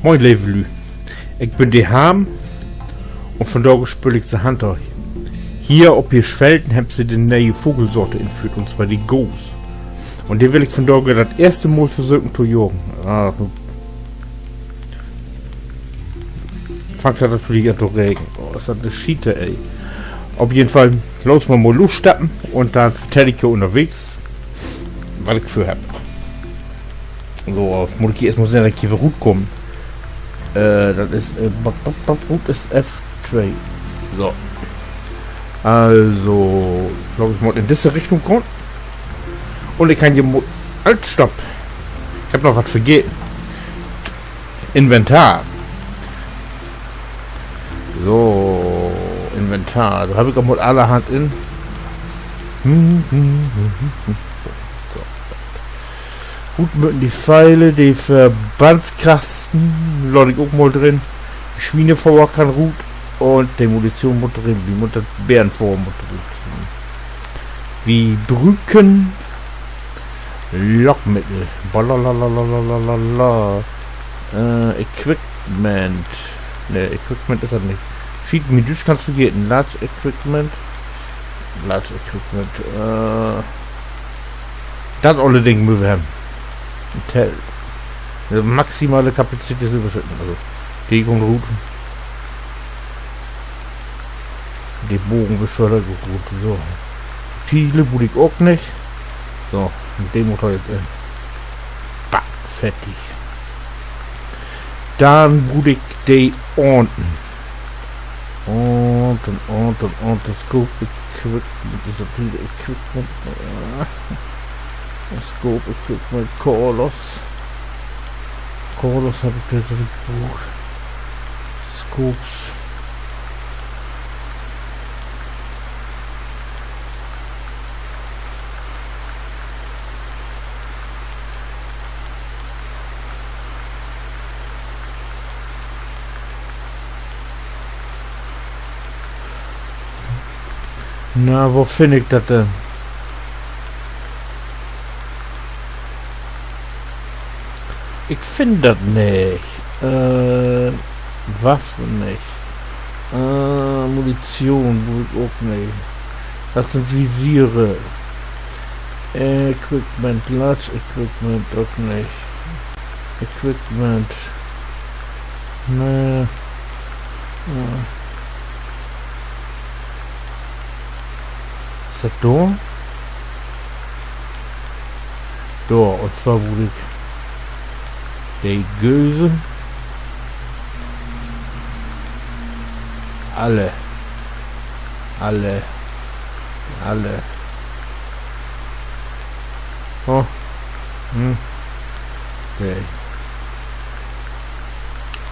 Moin Levelü. Ich bin die Ham und von da spül ich die Hand euch. Hier ob ihr Schwelten habt sie die neue Vogelsorte entführt, und zwar die Goose. Und die will ich von da das erste Mal versuchen zu jagen. Fangt ja natürlich an zu regen. Oh, ist das eine Schiete, ey. Auf jeden Fall, los mal losstappen und dann vertelle ich hier unterwegs, was ich für hab. So, auf Molki erstmal sehr aktive Route kommen. Das ist, Route ist F2. So. Also, glaube ich mal in diese Richtung kommen. Und ich kann hier halt, stopp. Ich habe noch was vergessen. Inventar. So, Inventar. Da habe ich auch mal allerhand in. So. Gut mit die Pfeile, die Verbandskasten, lade ich auch mal drin. Die Schweinefauer kann gut und die Munition muss drin, wie Mutter Bärenfauer muss drin. Wie Brücken, Lockmittel, balalalalala, Equipment. Ne, Equipment ist das nicht. Sheet Medisch kannst du vergessen. Large Equipment. Das alle Dinge müssen wir haben. Maximale Kapazität ist überschritten. Also Deckung, Routen. Die Bogenbeförderung. So. Viele bude ich auch nicht. So, und den Motor jetzt in. Bah, fertig. Dann bude ich die unten. Und das Scope Equipment, dieser viele Equipment. Scope Equipment, Kolos habe ich jetzt im Buch. Scopes. Na, wo finde ich das denn? Ich finde das nicht. Waffen nicht. Munition auch nicht. Das sind Visiere. Equipment, Large Equipment auch nicht. Equipment. Ne. Ist das da? Da, und zwar wurde ich die Göse alle oh okay.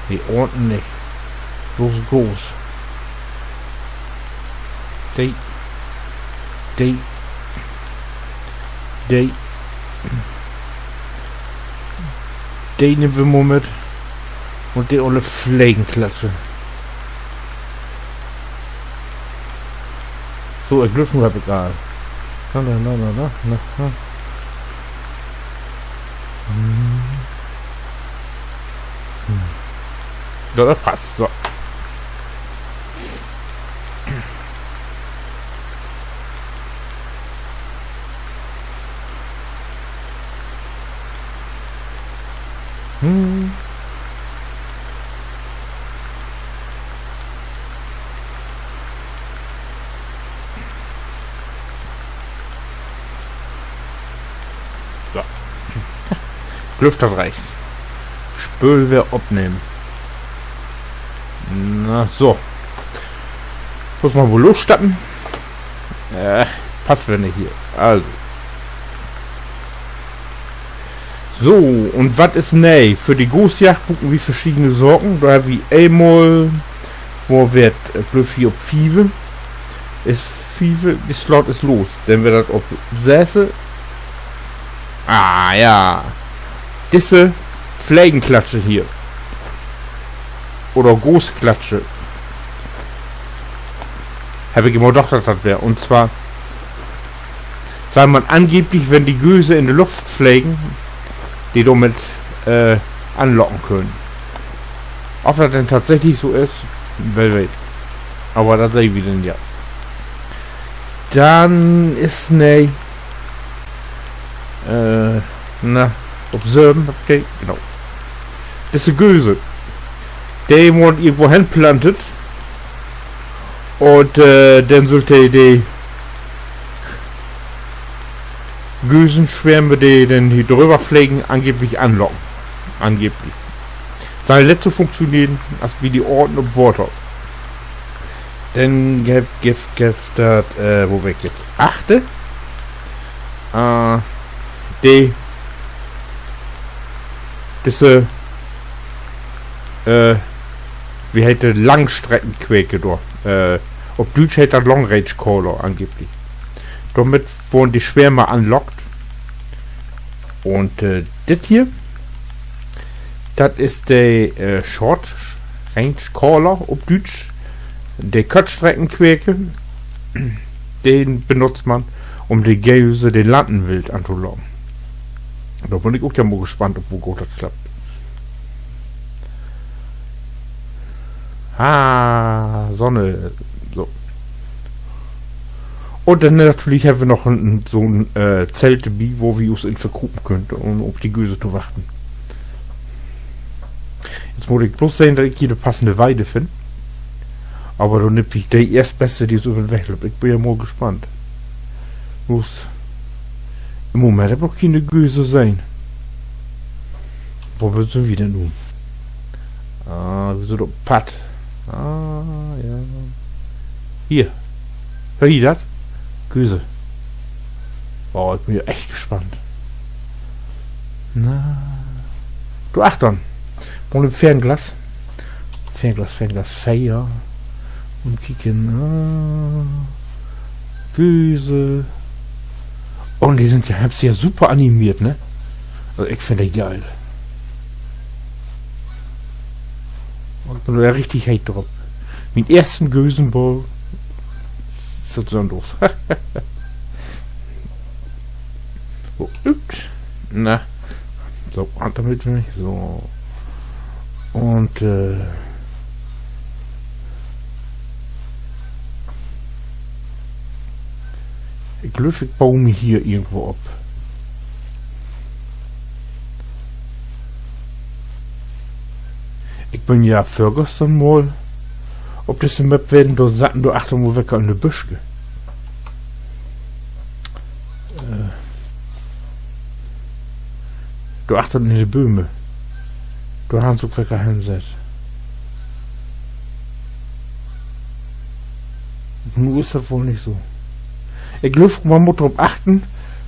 Die Orten nicht bloß groß die nehmen wir mal mit und die alle Pflegenklatsche. So, ich glück nur egal. Na. Ja, das passt. So. So. Lüfter reicht. Spül wir abnehmen. Na so. Muss man wohl losstatten. Passt wenn nicht hier. Also. So, und was ist neu? Für die Großjagd gucken wir verschiedene Sorten. Da haben wir einmal, wo wird Glöffi ob Five. Ist Five, die Slot ist los. Dann wird das ob Säße. Ah ja. Diese Pflegenklatsche hier. Oder Großklatsche. Habe ich immer gedacht, dass das wäre. Und zwar, sagt man angeblich, wenn die Göse in der Luft fliegen, die damit anlocken können. Ob das denn tatsächlich so ist, wer weiß. Aber das sehen wir denn ja. Dann ist observen, okay, genau. Das ist eine Göse. Der wurde irgendwo hinplantet. Und dann sollte die Gösenschwärme, die dann hier drüber fliegen, angeblich anlocken. Angeblich. Seine letzte funktionieren, als wie die Orden und Worte. Dann gibt das, wo weg jetzt? Achte. Diese, wie hätte Langstreckenquäke dort. Ob Deutsch hätte das Long Range Caller angeblich. Damit wurden die Schwärme anlockt. Und das hier, das ist der Short Range Caller, ob Deutsch. Der Kurzstreckenquäke, den benutzt man, um die Göse, den Landenwild anzulocken. Da bin ich auch ja mal gespannt, ob wo gut das klappt. Sonne. So. Und dann natürlich haben wir noch so ein Zelt, wo wir uns in vergruppen könnten, um auf die Göse zu warten. Jetzt muss ich bloß sehen, dass ich hier eine passende Weide finde. Aber du nimmst ich die erstbeste, die so weg. Ich bin ja mal gespannt. Muss im Moment aber noch keine Göse sein. Wo wird sie wieder nun? Wir sind doch Patt. Ja. Hier. Hör ihr das? Göse. Oh, ich bin ja echt gespannt. Na. Du Achtung. Mal im Fernglas. Fernglas. Feier. Und kicken. Göse. Und die sind ja super animiert, ne? Also ich finde die geil. Und bin ja richtig hate drauf. Mein ersten Gösenbau wird so los. So, na. So, Hand damit mich. So. Und ich glaube, ich baue mich hier irgendwo ab. Ich bin ja vorgestern mal, ob das im Map werden, da satten du Achtung, wo weg an der Büschke. Du Achtung in die Böhme. Du haben so wecker hinsetzt. Nur ist das wohl nicht so. Ich glaube, man muss darauf achten,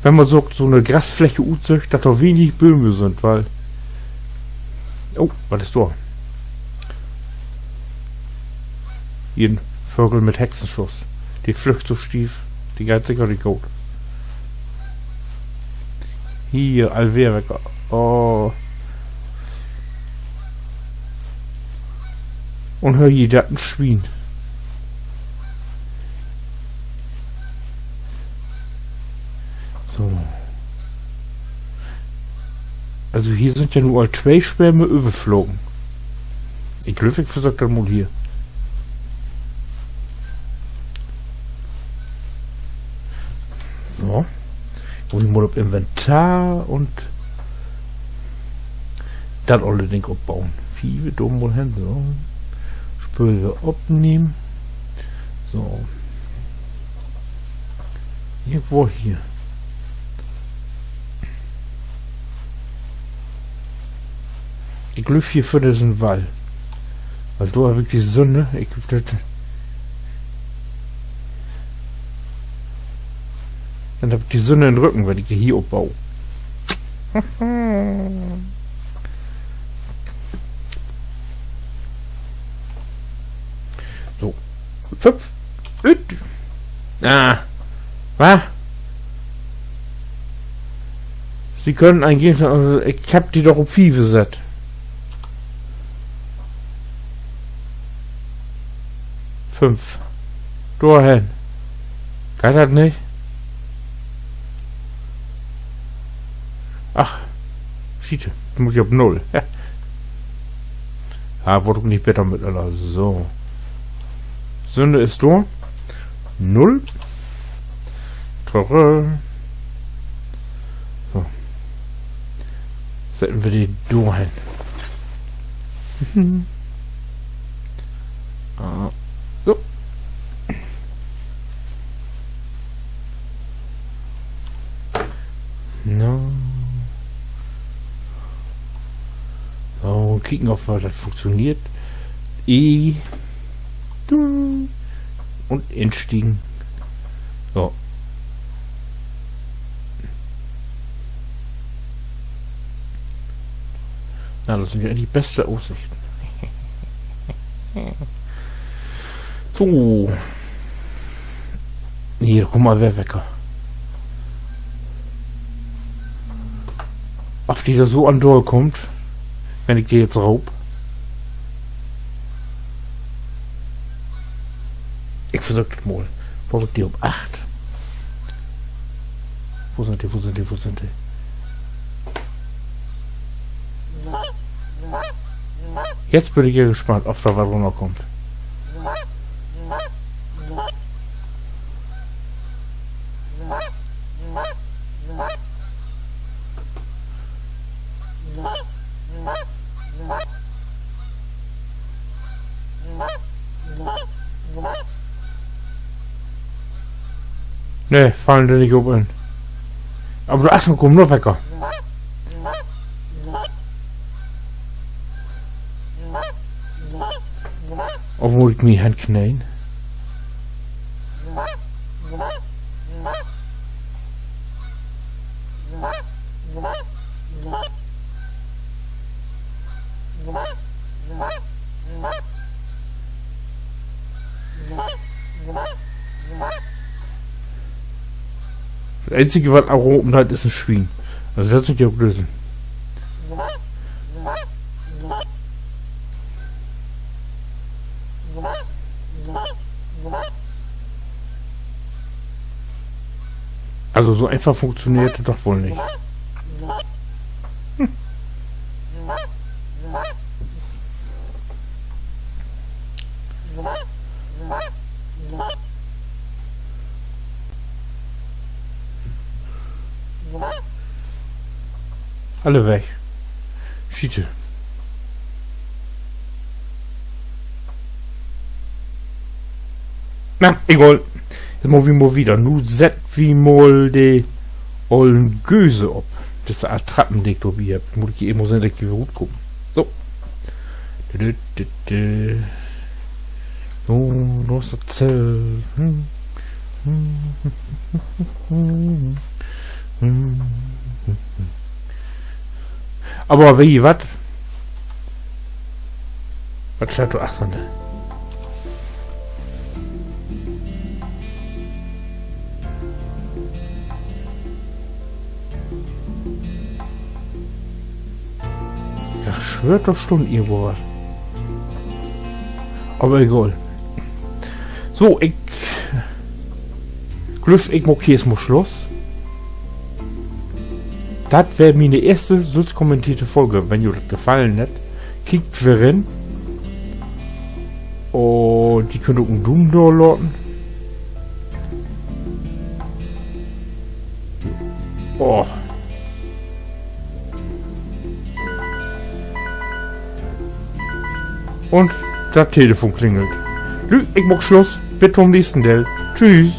wenn man so eine Grasfläche utzüchtet, dass da wenig Böhme sind, weil... Oh, was ist da? Hier ein Vögel mit Hexenschuss. Die flücht so stief, die geht sicher nicht gut. Hier, Alwerecker. Oh. Und hör hier, der hat ein Schwein. So. Also hier sind ja nur zwei Schwärme überflogen. Ich glaube, ich versuche das mal hier. So. Wo ich mal auf Inventar und dann alle Ding abbauen. Wie wir dumm wohl hin, so. Spülen wir abnehmen. So. Irgendwo hier. Ich glaube hier für diesen Wall. Weil du wirklich die Sonne. Ich das. Dann habe ich die Sonne in den Rücken, wenn ich hier abbaue. So. 5. Was? Sie können ein Gegner. Also ich hab die doch um 5 gesetzt. Durchhin. Geht das nicht? Ach, Schiete, muss ich auf 0. Ja. wurde nicht besser mit aller. So. Sünde ist durch. 0. Tore. So. Setzen wir die durch hin. So. No. So, kicken auf, was das funktioniert. E. Und entstiegen. So. Na, das sind ja die beste Aussichten. So. Hier, guck mal, wer Wecker. Auf die da so an Doll kommt, wenn ich die jetzt raub. Ich versuche das mal. Wo wird die um 8? Wo sind die? Wo sind die? Wo sind die? Jetzt bin ich ja gespannt, ob da was runterkommt. Ne, fallen die nicht oben. Aber du Achtung, komm nur Wecker. Obwohl ich mich handknähen. Das einzige, was auch oben hat, ist ein Schwein. Also das wird ja auch lösen. Also so einfach funktioniert das doch wohl nicht. Alle weg. Schiete. Na, egal. Jetzt mal wie mal wieder. Nu set wie mal die ollen Göse ob. Das ist eine Attrappen, die ich da wie hab. Muss ich eben sehen, dass ich gut gucken. So. So, los erzähl. Aber wie, was? Was steht da 800? Das schwört doch schon irgendwo was. Aber egal. So, ich mag hier erstmal Schluss. Das wäre meine erste sonst kommentierte Folge. Wenn euch das gefallen hat, kickt wir rein. Und die könnt ihr auch einen Daumen da lassen. Oh. Und das Telefon klingelt. Ich mach Schluss. Bitte um nächsten Del. Tschüss.